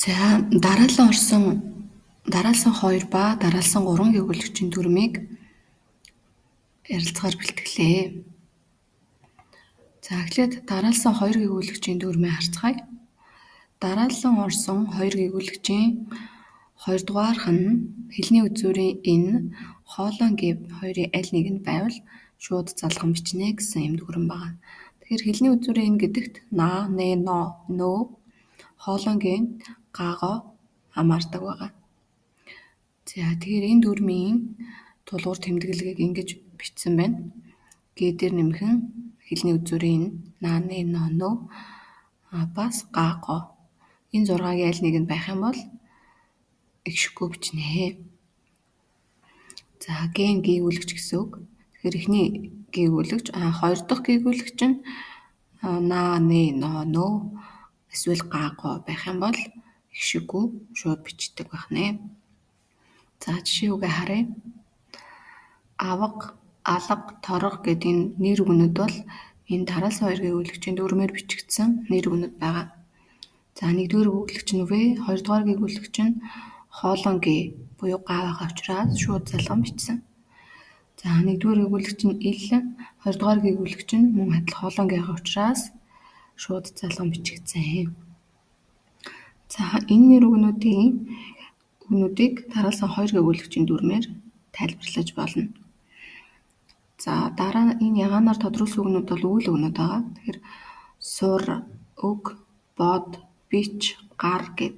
За дараалсан 2 ба дараалсан 3 гэгүүлэгчийн дүрмийг ярилцахаар бэлтгэлээ. За эхлээд дараалсан 2 гэгүүлэгчийн дүрмээ харцгаая. Дараалсан орсон 2 гэгүүлэгчийн 2 дугаарх нь хэлний үзүүрийн энэ хоолойн гэв хоёрын аль нэг нь байвал шууд залган бичнэ гэсэн юм дүрм байна. Тэгэхээр хэлний үзүүрийн энэ гэдэгт наа, нэ, но, нөө хоолойнгийн гааго хамаардаг байгаа. За тэгэхээр энэ дүрмийн тулгуур тэмдэглэгийг ингэж бичсэн байна. Г дээр нэмхэн хэлний үзүүрийн наа, нэ, но, нөө бас гааго. Энэ 6-гийн аль нэг нь байх юм бол ихшиггүй бичнэ. За ген гээгүүлэгч гэсэн үг. Тэгэхээр эхний гээгүүлэгч, 2 дахь гээгүүлэгч нь наа, нэ, но, нөө эсвэл гааго байх юм бол ихшиггүй шууд бичдэг байна. За жишээ үгээ харъя. Авга, алга, торго гэдэг энэ нэр үгнүүд бол энэ дараалсан 2 гэгүүлэгчийн дүрмээр бичигдсэн нэр үгнүүд байгаа. За 1-р гэгүүлэгч нь вэ, 2-р гэгүүлэгч нь хоолойн г буюу гаа байгаа учраас шууд залган бичсэн. За 1-р гэгүүлэгч нь ил, 2-р гэгүүлэгч нь мөн адил хоолойн г байгаа учраас шууд залган бичигдсэн. За энэ нэр үгнүүдийг дараалсан 2 гэгүүлэгчийн дүрмээр тайлбарлаж болно. За дараа энэ ягаанаар тодруулсан үгнүүд бол үйл үгнүүд байгаа. Тэгэхээр сур, өг, бод, бич, гар гэд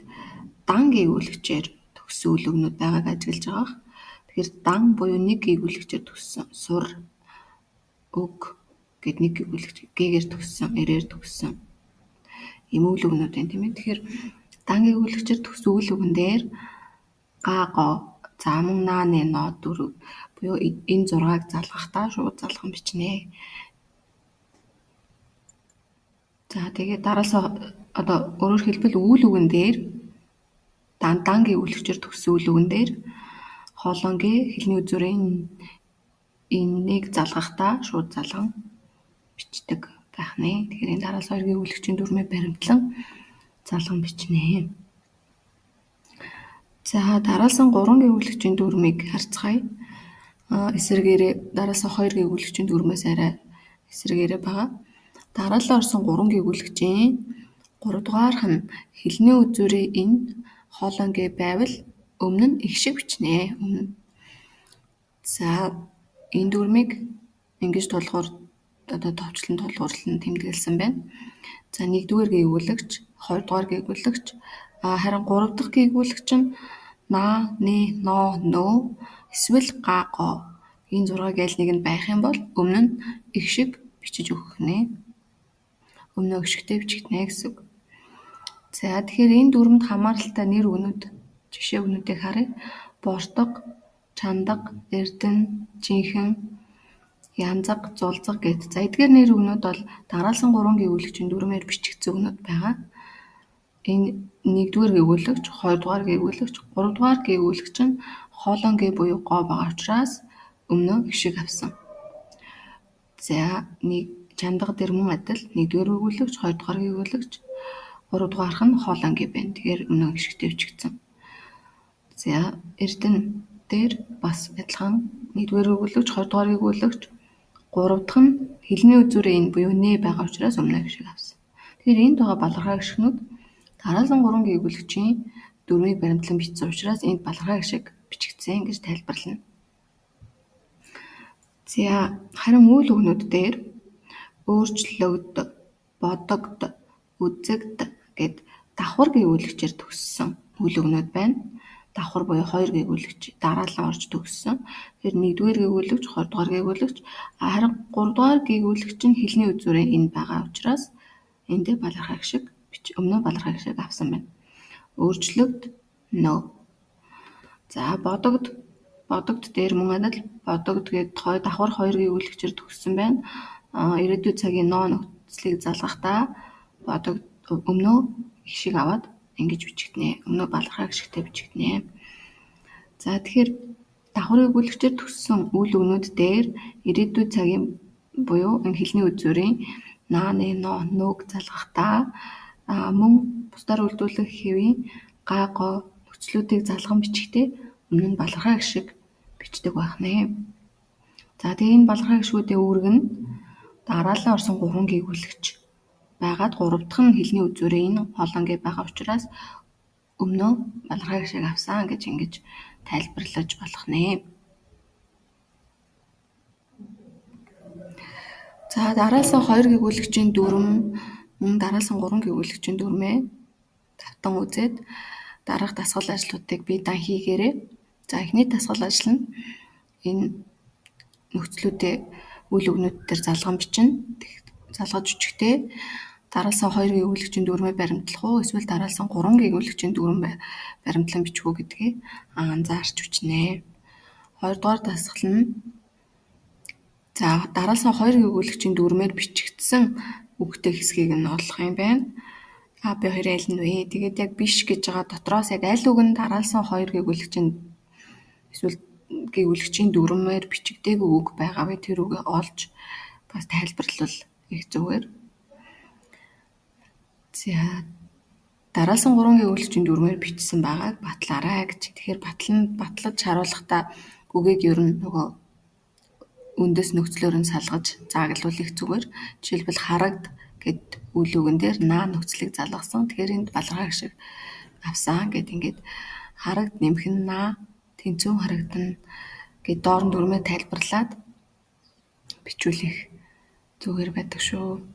дан гээгүүлэгчээр төгссөн үйл үгнүүд байгааг ажиглаж байгаа. Тэгэхээр дан буюу нэг гээгүүлэгчээр төгссөн, сур, өг гэд нэг гээгүүлэгч гээр төгссөн, эрээр төгссөн ийм үйл үгнүүд байна тийм ээ. Тэгэхээр дан гээгүүлэгчээр төгссөн үйл үгэн дээр гааго, за мөн наа, нэ, но дүрв буюу энэ 6-ыг залгахдаа шууд залган бичнэ. За тэгээд дараалсан өөрөөр хэлбэл үйл үгэн дээр дан гээгүүлэгчээр төгссөн үйл үгэн дээр хоолойн г хэлний үзүүрийн энийг залгахдаа шууд залган бичдэг байх нэ. Тэгэхээр энэ дараалсан 2 гэгүүлэгчийн дүрмээ баримтлан залган бичнэ. За дараалсан 3 гэгүүлэгчийн дүрмийг харцгаая. Эсрэгээрээ дараалсан 2 гэгүүлэгчийн дүрмээс арай эсрэгээрээ байгаа. Дараалан орсон 3 гэгүүлэгчийн 3 дугаарх нь хэлний үзүүрийн энэ хоолойн г байвал өмнө нь их шиг бичнэ. За энэ дүрмийг ингэж товчлон тулгуурлан тэмдэглэсэн байна. За 1-р гээгүүлэгч, 2-р гээгүүлэгч, харин 3 дахь гээгүүлэгч нь наа, нэ, но, нөө эсвэл гааго. Энэ 6-гийн аль нэг нь байх юм бол өмнө нь их шиг бичиж өгөх нэ. Өмнө их шигтэй бичигднэ гэсэн үг. За тэгэхээр энэ дүрмэд хамааралтай нэр үгнүүд, жишээ үгнүүдийг харъя. Бортог, чандаг, эрдэнэ, жинхэнэ, янзаг, зулзаг гэд. За эдгээр нэр үгнүүд бол дараалсан 3 гэгүүлэгчийн дүрмээр бичигдсэн үгнүүд байгаа. Энэ 1-р гээгүүлэгч, 2-р гээгүүлэгч, 3-р гээгүүлэгч нь хоолойн г буюу го байгаа учраас өмнө их шиг авсан. За чандаг дээр мөн адил 1-р гээгүүлэгч, 2-р гээгүүлэгч, 3-дугаарх нь хоолойн г байна. Тэгэхээр өмнө их шигтэй бичигдсэн. За эрдэнэ дээр бас адилхан 1-р гээгүүлэгч, 2-р гээгүүлэгч, 3 дахь нь хэлний үзүүрийн энэ буюу нэ байгаа учраас өмнө их шиг авсан. Тэгэхээр энд байгаа балархай гишгнүүд дараалсан 3 гээгүүлэгчийн дүрмийг баримтлан бичсэн учраас энд балархай гишиг бичигдсэн гэж тайлбарлана. За харин үйл үгнүүд дээр өөрчлөгд, бодогд, үзэгд гэд давхар гээгүүлэгчээр төгссөн үйл үгнүүд байна. Давхар буюу 2 гээгүүлэгч дараалан орж төгссөн. Тэгэхээр 1-р гээгүүлэгч, 2-р гээгүүлэгч, харин 3-р гээгүүлэгч нь хэлний үзүүрийн энэ байгаа учраас эндээ балархай гишиг өмнө балархай гишиг авсан байна. Өөрчлөгд, no. За бодогд дээр мөн адил бодогд гээд давхар 2 гээгүүлэгчээр төгссөн байна. Ирээдүйн цагийн но нөхцөлийг залгахдаа бодогд өмнөө их шиг аваад ингэж бичигднэ. Өмнөө балархай гишигтэй бичигднэ. За тэгэхээр давхар гээгүүлэгчээр төгссөн үйл үгнүүд дээр ирээдүйн цагийн буюу энэ хэлний үзүүрийн наа, нэ, но, нөөг залгахдаа мөн бусдаар үйлдвэрлэх хэвийн га го нөхцлүүдийг залган бичихтэй өмнө нь балархай гişиг бичдэг байх нэ. За тэгээ энэ балархай гişгүүдийн үүрэг нь дараалан орсон 3 гээгүүлэгч байгаад 3 дахь нь хэлний үзүүрээ энэ хоолон гэж байгаа учраас өмнөө балархай гişиг авсан гэж ингэж тайлбарлаж болох нэ. За дараалсан 2 гээгүүлэгчийн дүрм мөн дараалсан 3 гээгүүлэгчийн дүрмээ давтан үзээд дараах дасгал ажлуудыг бие даан хийгээрэй. За эхний дасгал ажил нь энэ нөхцлүүдээ үйл өгнүүд дээр залган бичнэ. Залгаж өчгтэй дараалсан 2 гээгүүлэгчийн дүрмээ баримтлах уу эсвэл дараалсан 3 гээгүүлэгчийн дүрм баримтлан бичих үү гэдгийг анзаарч бичнэ. Хоёрдугаар дасгал нь за дараалсан 2 гээгүүлэгчийн дүрмээр бичигдсэн үгтэй хэсгийг нь олох юм байна. А би хоёр аль нь вэ? Тэгээд яг биш гэж байгаа дотроос яг аль үг нь дараалсан 2 гээгүүлэгчийн эсвэл гээгүүлэгчийн дүрмээр бичигдээгүй үг байгаа вэ? Тэр үгээ олж бас тайлбарлал их зүгээр. За дараалсан 3 гээгүүлэгчийн дүрмээр бичсэн байгааг батлаарай гэж. Тэгэхээр батлаж харуулахдаа үгийг ер нь нөгөө үндэс нөхцлөөр нь салгаж зааглуул их зүгээр. Жишээлбэл харагд гэд үйл үгэн дээр наа нөхцлийг залгасан. Тэгэхээр энд балархай гişиг авсан гэд ингээд харагд нэмэх нь наа тэнцвэн харагдана гэд доор нь дүрмээ тайлбарлаад бичүүлэх зүгээр байдаг шүү.